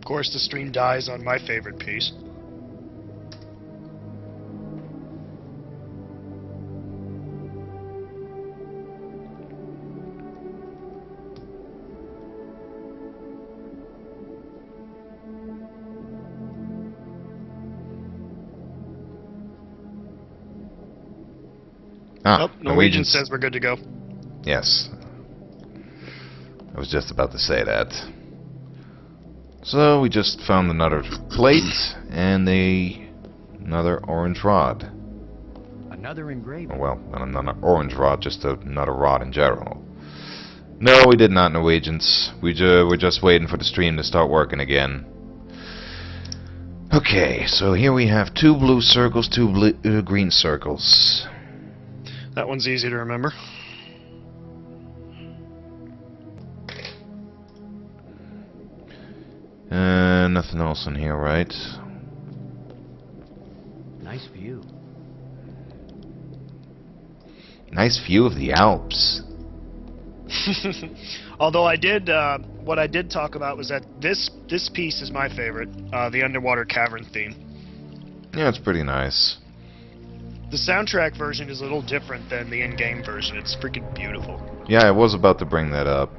Of course, the stream dies on my favorite piece. Ah, Oh, Norwegian says we're good to go. Yes. I was just about to say that. So we just found another plate and another orange rod. Another engraving. Well, not another orange rod, just another rod in general. No, we did not, Norwegians. We're just waiting for the stream to start working again. Okay, so here we have 2 blue circles, 2 green circles. That one's easy to remember. Nothing else in here, right? Nice view. Nice view of the Alps. Although what I did talk about was that this piece is my favorite, the underwater cavern theme. Yeah, it's pretty nice. The soundtrack version is a little different than the in-game version. It's freaking beautiful. Yeah, I was about to bring that up.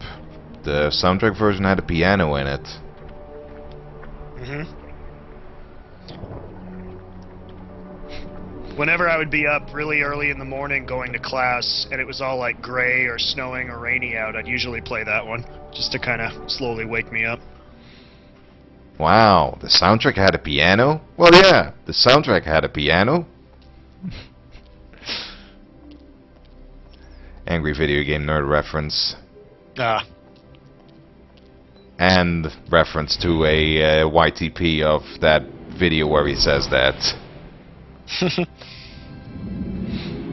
The soundtrack version had a piano in it. Whenever I would be up really early in the morning going to class, and it was all like gray or snowing or rainy out, I'd usually play that one, just to kind of slowly wake me up. Wow, the soundtrack had a piano? Well, yeah, the soundtrack had a piano. Angry video game nerd reference. Ah. And reference to a YTP of that video where he says that.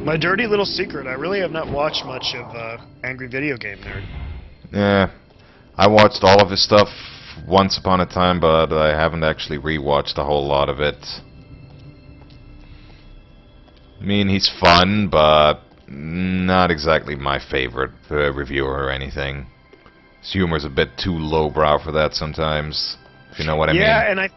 My dirty little secret, I really have not watched much of Angry Video Game Nerd. Yeah, I watched all of his stuff once upon a time, but I haven't actually rewatched a whole lot of it. I mean, he's fun, but not exactly my favorite reviewer or anything. His humor's a bit too lowbrow for that sometimes, if you know what I mean. Yeah, and I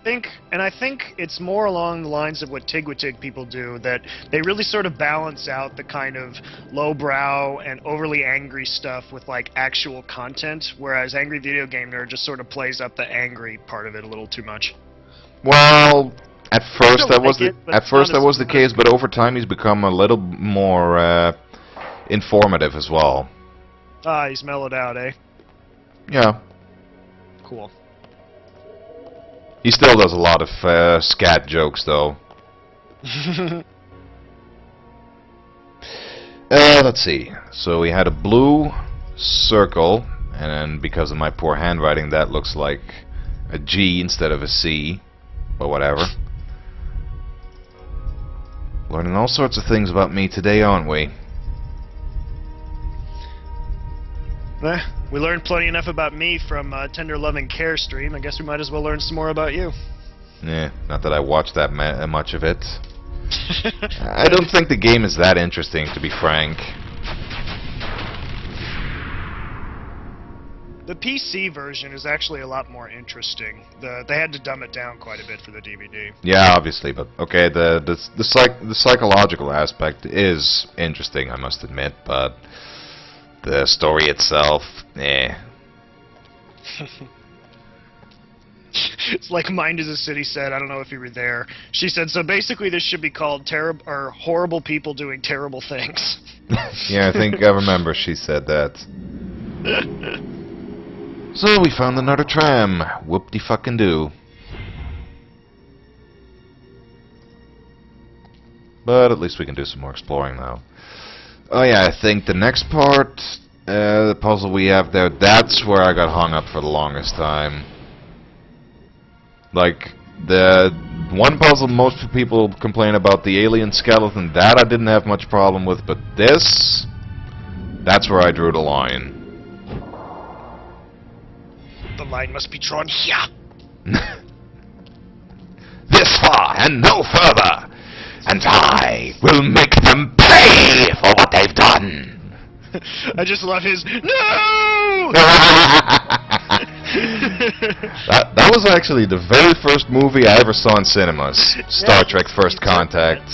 think it's more along the lines of what Tigwatig people do, that they really sort of balance out the kind of lowbrow and overly angry stuff with like actual content, whereas Angry Video Game Nerd just sort of plays up the angry part of it a little too much. Well, at first that was the case, but over time he's become a little more informative as well. Ah, he's mellowed out, eh? Yeah. Cool. He still does a lot of scat jokes, though. Let's see. So we had a blue circle, and then because of my poor handwriting, that looks like a G instead of a C. But whatever. Learning all sorts of things about me today, aren't we? We learned plenty enough about me from Tender Love and Care stream. I guess we might as well learn some more about you. Yeah, not that I watched that much of it. I don't think the game is that interesting, to be frank. The PC version is actually a lot more interesting. They had to dumb it down quite a bit for the DVD. Yeah, obviously, but okay, the psychological aspect is interesting, I must admit, but the story itself, eh. It's like Mind is a City said, I don't know if you were there. She said, so basically this should be called horrible people doing terrible things. Yeah, I think I remember she said that. So we found another tram. Whoop-de-fucking-do. But at least we can do some more exploring now. Oh yeah, I think the next part, the puzzle we have there, that's where I got hung up for the longest time. Like, the one puzzle most people complain about, the alien skeleton, that I didn't have much problem with, but this, that's where I drew the line. The line must be drawn here. This far and no further, and I will make them pay for what they've done. I just love his no. That was actually the very first movie I ever saw in cinemas. Star Trek First Contact.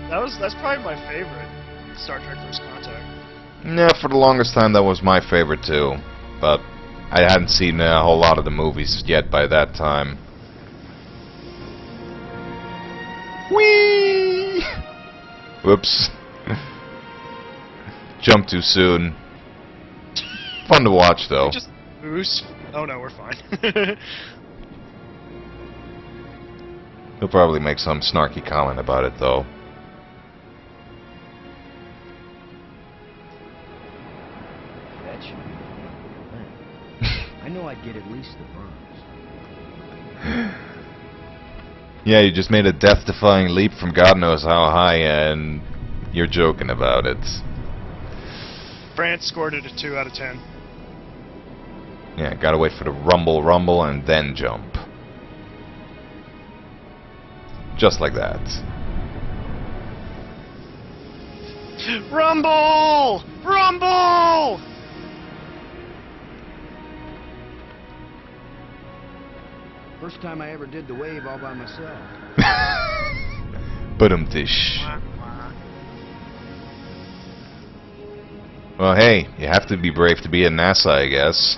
That's probably my favorite. Star Trek First Contact. Yeah, for the longest time that was my favorite too. But I hadn't seen a whole lot of the movies yet by that time. Whee! Whoops. Jumped too soon. Fun to watch though. Just boost. Oh no, we're fine. He'll probably make some snarky comment about it though. That should be the I know I'd get at least the burns. Yeah, you just made a death-defying leap from God knows how high, and you're joking about it. France scored it a 2 out of 10. Yeah, gotta wait for the rumble, and then jump. Just like that. Rumble! Rumble! First time I ever did the wave all by myself. Ba-dum-tish. Well, hey, you have to be brave to be in NASA, I guess.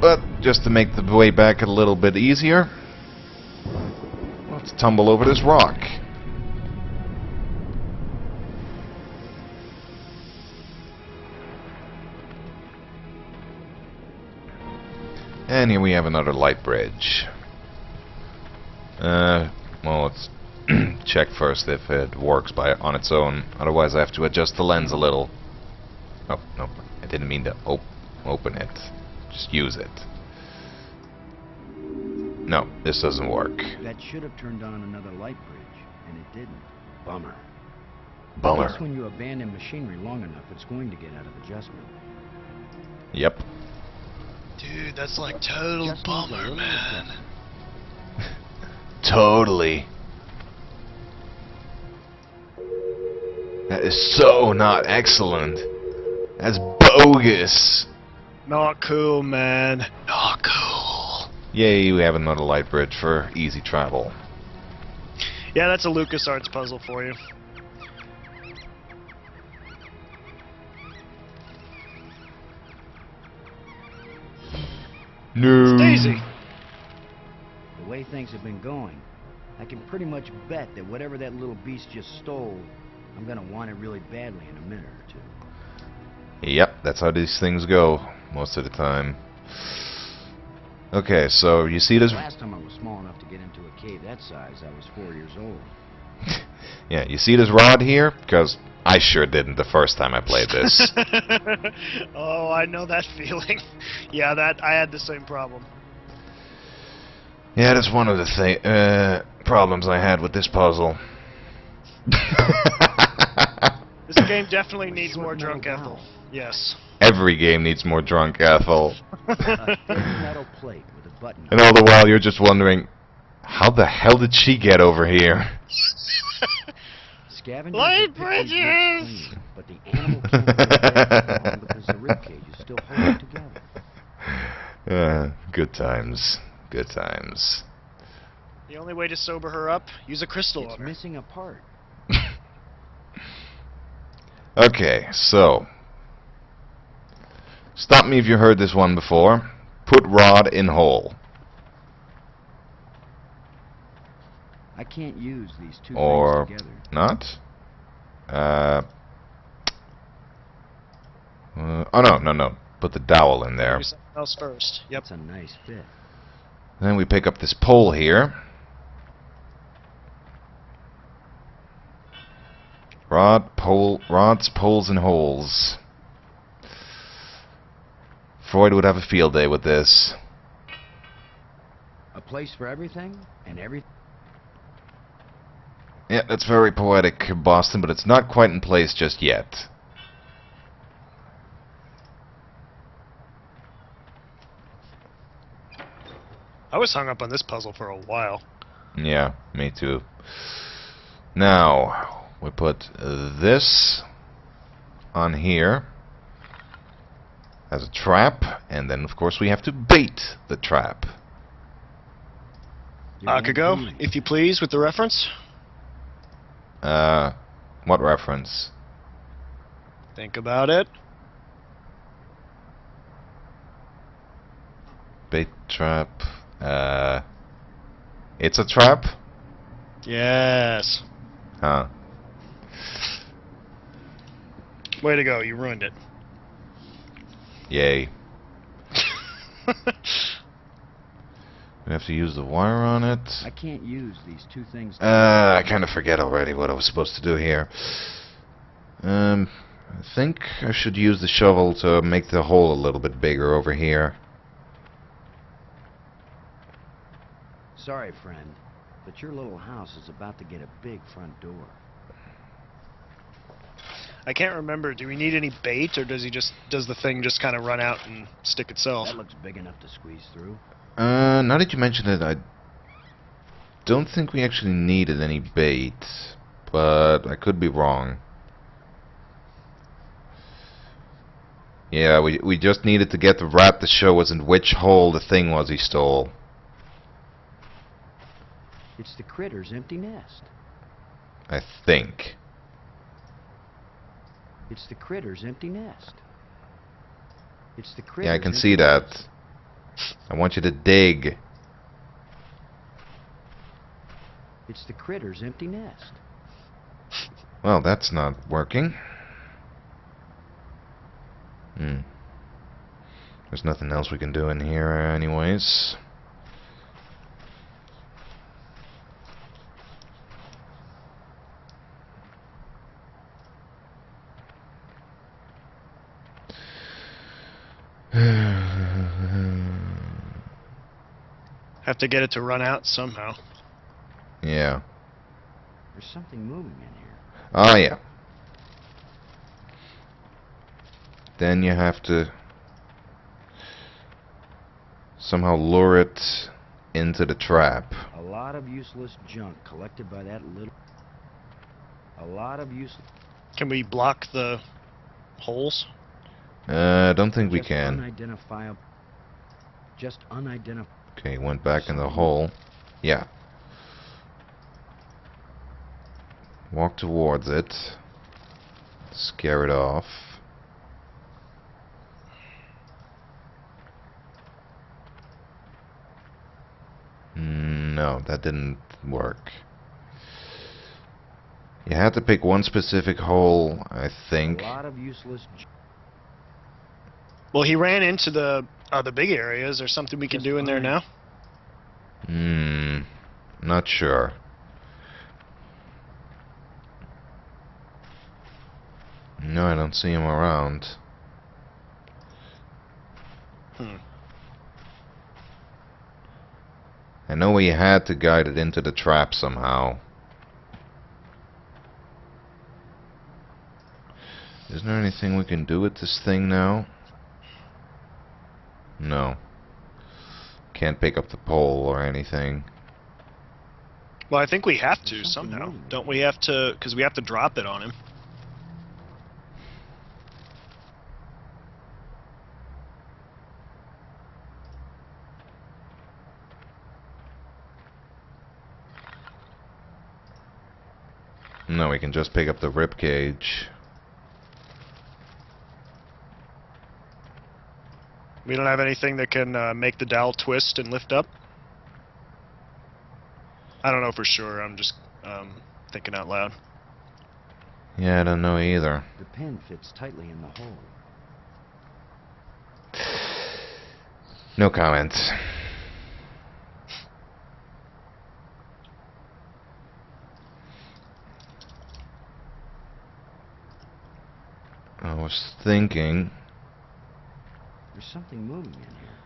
But just to make the way back a little bit easier, let's tumble over this rock. And here we have another light bridge. Well, let's check first if it works on its own. Otherwise I have to adjust the lens a little. Oh, no, I didn't mean to open it. Just use it. No, this doesn't work. That should have turned on another light bridge, and it didn't. Bummer. Bummer. I guess when you abandon machinery long enough, it's going to get out of adjustment. Yep. Dude, that's like total Just bummer, needs a man. Totally. That is so not excellent. That's bogus. Not cool, man. Not cool. Yay, we have another light bridge for easy travel. Yeah, that's a LucasArts puzzle for you. No. It's Daisy. The way things have been going, I can pretty much bet that whatever that little beast just stole, I'm gonna want it really badly in a minute or two. Yep, that's how these things go most of the time. Okay, so you see this? Last time I was small enough to get into a cave that size, I was 4 years old. Yeah, you see this rod here? Because I sure didn't the first time I played this. Oh, I know that feeling. Yeah, I had the same problem. Yeah, that's one of the problems I had with this puzzle. This game definitely needs more drunk Ethel. Yes. Every game needs more drunk Ethel. A thin metal plate with a button. And all the while you're just wondering, how the hell did she get over here? Scavengers Light are picky with bridges! clean, but the animal can't get that long because the ribcage is still holding together. Good times. Good times. The only way to sober her up, use a crystal It's on her. missing a part. Okay, so stop me if you heard this one before. Put rod in hole. I can't use these two Or things together. not? Oh no. Put the dowel in there. Do something else first. Yep. That's a nice fit. Then we pick up this pole here. Rods, poles, and holes. Freud would have a field day with this. A place for everything and everything. Yeah, that's very poetic, Boston, but it's not quite in place just yet. I was hung up on this puzzle for a while. Yeah, me too. Now, we put this on here. as a trap, and then of course we have to bait the trap. Akago, if you please, with the reference. What reference? Think about it. Bait trap. It's a trap? Yes. Huh. Way to go, you ruined it. Yay. We have to use the wire on it. I can't use these two things. I kind of forget already what I was supposed to do here. I think I should use the shovel to make the hole a little bit bigger over here. Sorry, friend, but your little house is about to get a big front door. I can't remember. Do we need any bait, or does the thing just kind of run out and stick itself? That looks big enough to squeeze through. Now that you mention it, I don't think we actually needed any bait, but I could be wrong. Yeah, we just needed to get the rat to show us in which hole the thing was he stole. It's the critter's empty nest. I think. It's the critter's empty nest. It's the critter's Yeah, I can see that. I want you to dig. It's the critter's empty nest. Well, that's not working. There's nothing else we can do in here anyways. Have to get it to run out somehow. Yeah. There's something moving in here. Oh, yeah. Then you have to somehow lure it into the trap. A lot of useless junk collected by that little... A lot of useless... Can we block the holes? I don't think we can. Unidentifiable... Just unidentifiable... Okay, went back in the hole. Yeah. Walk towards it. Scare it off. No, that didn't work. You had to pick one specific hole, I think. A lot of useless... Well, he ran into the big area. Is there something we can do in there now? Not sure. No, I don't see him around. I know we had to guide it into the trap somehow. Is there anything we can do with this thing now? No. Can't pick up the pole or anything. Well, I think we have to somehow. Don't we have to? Because we have to drop it on him. No, we can just pick up the rib cage. We don't have anything that can make the dowel twist and lift up? I don't know for sure. I'm just thinking out loud. Yeah, I don't know either. The pin fits tightly in the hole. No comments. I was thinking... There's something moving in here.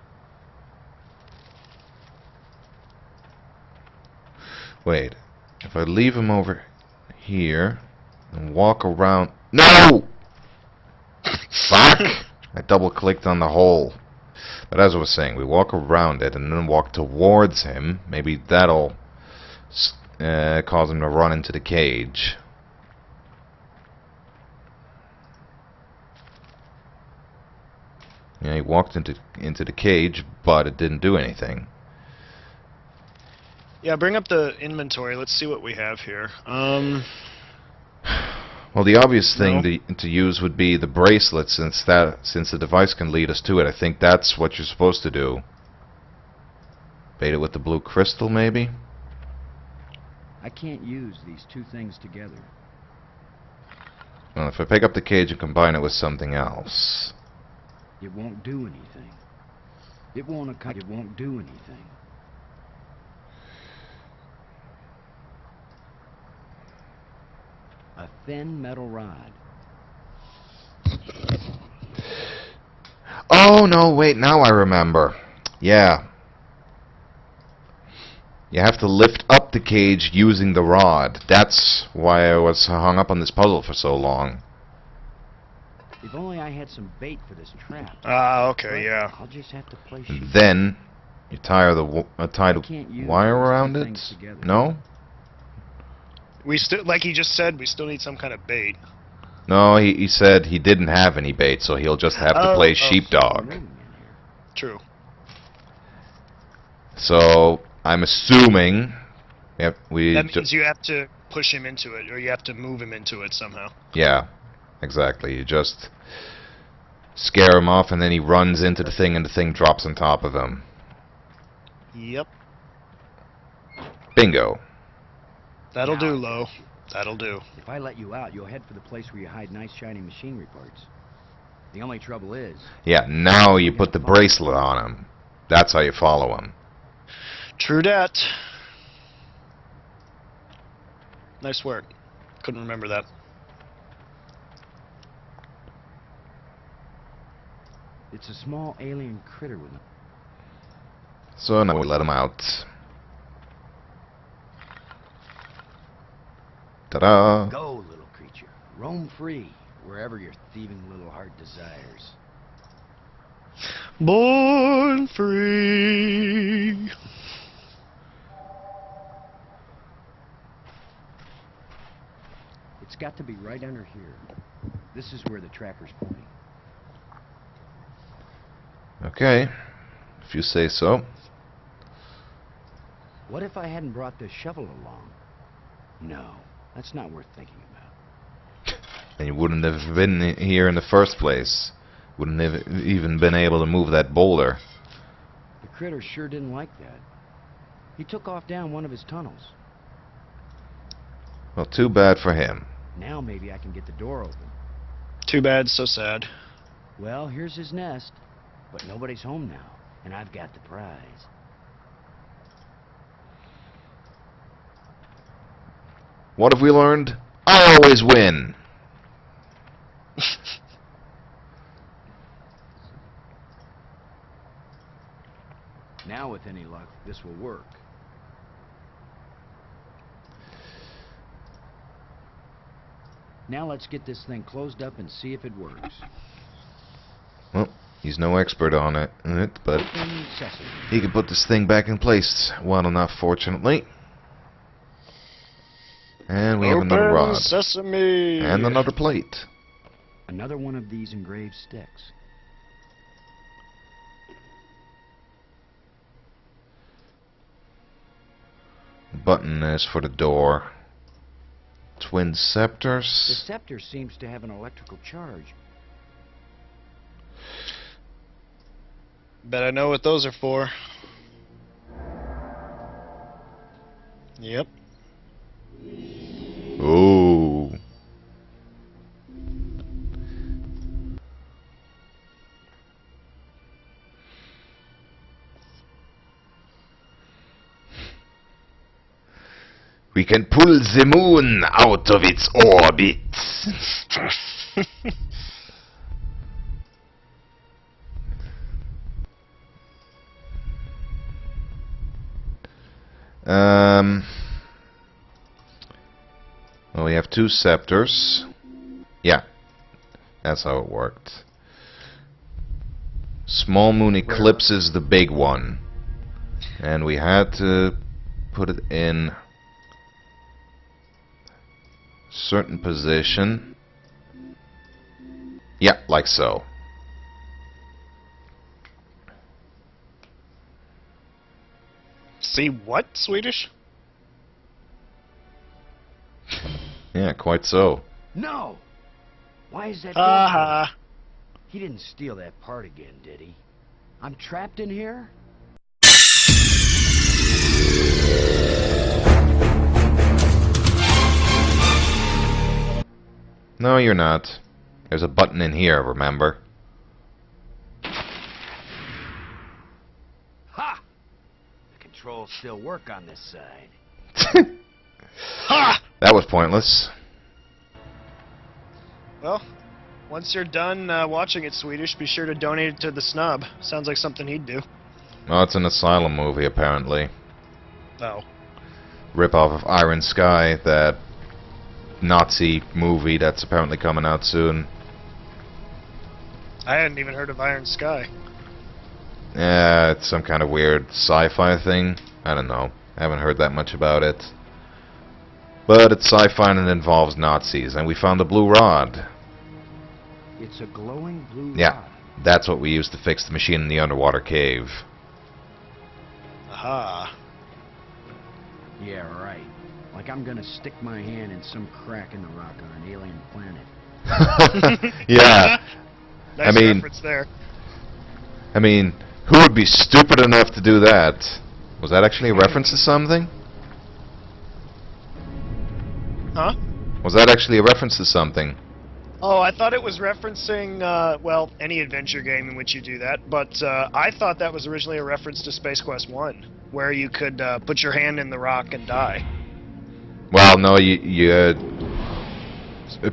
Wait. If I leave him over here and walk around... No! Fuck! I double-clicked on the hole. But as I was saying, we walk around it and then walk towards him. Maybe that'll cause him to run into the cage. Yeah, he walked into the cage, but it didn't do anything. Yeah, bring up the inventory. Let's see what we have here. Well, the obvious thing No. to use would be the bracelet, since the device can lead us to it. I think that's what you're supposed to do. Bait it with the blue crystal, maybe? I can't use these two things together. Well, if I pick up the cage and combine it with something else... It won't do anything. It won't do anything. A thin metal rod. Oh, no, wait, now I remember. Yeah. You have to lift up the cage using the rod. That's why I was hung up on this puzzle for so long. If only I had some bait for this trap. Ah, okay, But yeah. I'll just have to place And you. then you tie tie I can't the use wire those two around it. things together. No? We still, like he just said, we still need some kind of bait. No, he said he didn't have any bait, so he'll just have to play sheepdog. True. So I'm assuming That means you have to push him into it, or you have to move him into it somehow. yeah, exactly. You just scare him off, and then he runs into the thing, and the thing drops on top of him. Yep. Bingo. That'll Now do, I Lo. got you. That'll do. If I let you out, you'll head for the place where you hide nice shiny machinery parts. The only trouble is... Yeah, now you put the bracelet on him. That's how you follow him. True dat. Nice work. Couldn't remember that. It's a small alien critter with a... So now we let him out. Ta-da! Go, little creature. Roam free, wherever your thieving little heart desires. Born free. It's got to be right under here. This is where the tracker's pointing. Okay, if you say so. What if I hadn't brought this shovel along? No, that's not worth thinking about. And you wouldn't have been here in the first place. Wouldn't have even been able to move that boulder. The critter sure didn't like that. He took off down one of his tunnels. Well, too bad for him. Now maybe I can get the door open. Too bad, so sad. Well, here's his nest. But nobody's home now, and I've got the prize. What have we learned? I always win! Now, with any luck, this will work. Now let's get this thing closed up and see if it works. Well, he's no expert on it, but Open sesame. he can put this thing back in place well enough, fortunately. And we have another Open rod. sesame. And another plate. Another one of these engraved sticks. Button is for the door. Twin The scepters. scepter seems to have an electrical charge. Bet I know what those are for. Yep. Ooh. We can pull the moon out of its orbit. Well, we have two scepters. Yeah, that's how it worked. Small moon eclipses the big one. And we had to put it in certain position. Yeah, like so. See what, Swedish? Yeah, quite so. No! Why is that Ha door ha. closed? He didn't steal that part again, did he? I'm trapped in here? No, you're not. There's a button in here, remember? Ha! The controls still work on this side. Ha! That was pointless. Well, once you're done watching it, Swedish, be sure to donate it to the snub. Sounds like something he'd do. Oh, it's an Asylum movie, apparently. Oh. Rip-off of Iron Sky, that Nazi movie that's apparently coming out soon. I hadn't even heard of Iron Sky. Yeah, it's some kind of weird sci-fi thing. I don't know. I haven't heard that much about it. But it's sci-fi and it involves Nazis, and we found a blue rod. It's a glowing blue Yeah, rod. that's what we used to fix the machine in the underwater cave. Aha. Yeah, right. Like I'm gonna stick my hand in some crack in the rock on an alien planet. Yeah. Nice I mean- reference there. I mean, who would be stupid enough to do that? Was that actually a reference to something? Huh? Was that actually a reference to something? Oh, I thought it was referencing, well, any adventure game in which you do that, but I thought that was originally a reference to Space Quest 1, where you could put your hand in the rock and die. Well, no, you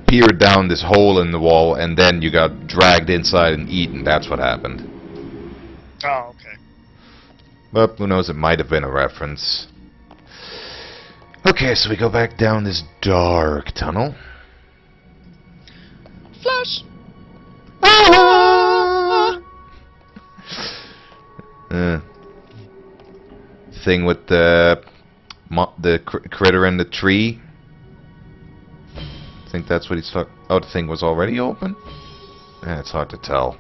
peered down this hole in the wall, and then you got dragged inside and eaten. That's what happened. Oh, okay. But who knows, it might have been a reference. Okay, so we go back down this dark tunnel. Flash! Thing with the critter in the tree. I think that's what he's talking. Oh, the thing was already open? Yeah, it's hard to tell.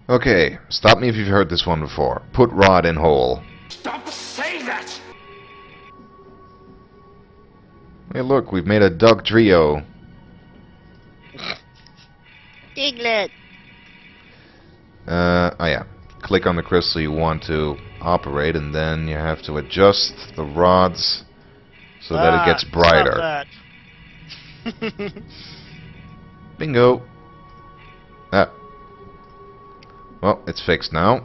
Okay, stop me if you've heard this one before. Put rod in hole. Stop saying that! Hey, look, we've made a dog trio. Piglet! Oh yeah. Click on the crystal you want to operate, and then you have to adjust the rods so that it gets brighter. Stop that. Bingo. Ah. Well, it's fixed now.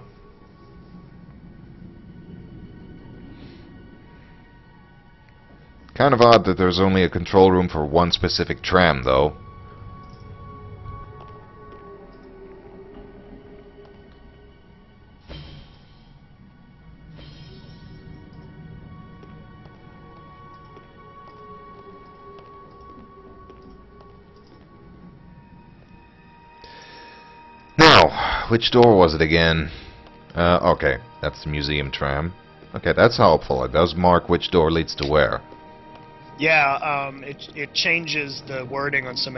Kind of odd that there's only a control room for one specific tram, though. Now, which door was it again? Okay, that's the museum tram. Okay, that's helpful. It does mark which door leads to where. Yeah, it changes the wording on some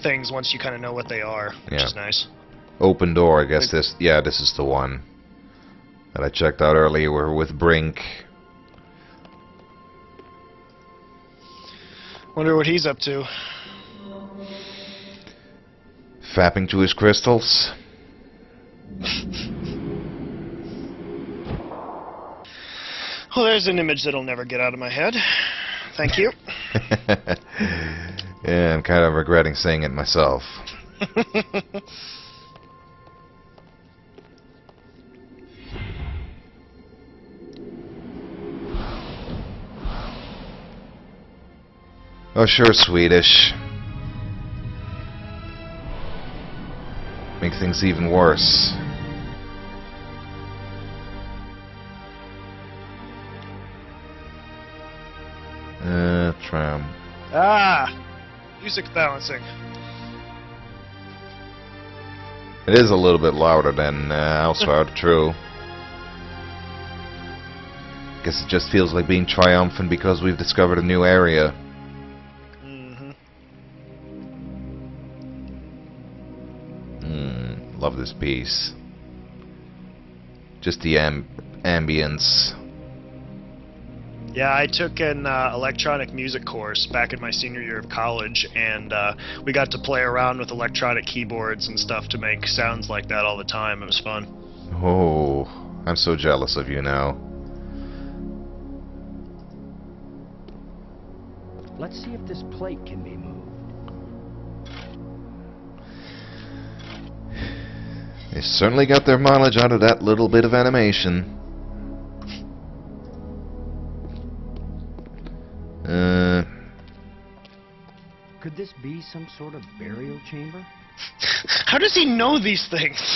things once you kind of know what they are, which Yeah. is nice. Open door, I guess this... Yeah, this is the one that I checked out earlier. We're with Brink. Wonder what he's up to. Fapping to his crystals. Well, there's an image that'll never get out of my head. Thank you. Yeah, I'm kind of regretting saying it myself. Oh, sure, Swedish. Make things even worse. Tram. Ah! Music balancing. It is a little bit louder than elsewhere, true. Guess it just feels like being triumphant because we've discovered a new area. Love this piece. Just the ambience. Yeah, I took an electronic music course back in my senior year of college, and we got to play around with electronic keyboards and stuff to make sounds like that all the time. It was fun. Oh, I'm so jealous of you now. Let's see if this plate can be moved. They certainly got their mileage out of that little bit of animation. Could this be some sort of burial chamber? How does he know these things?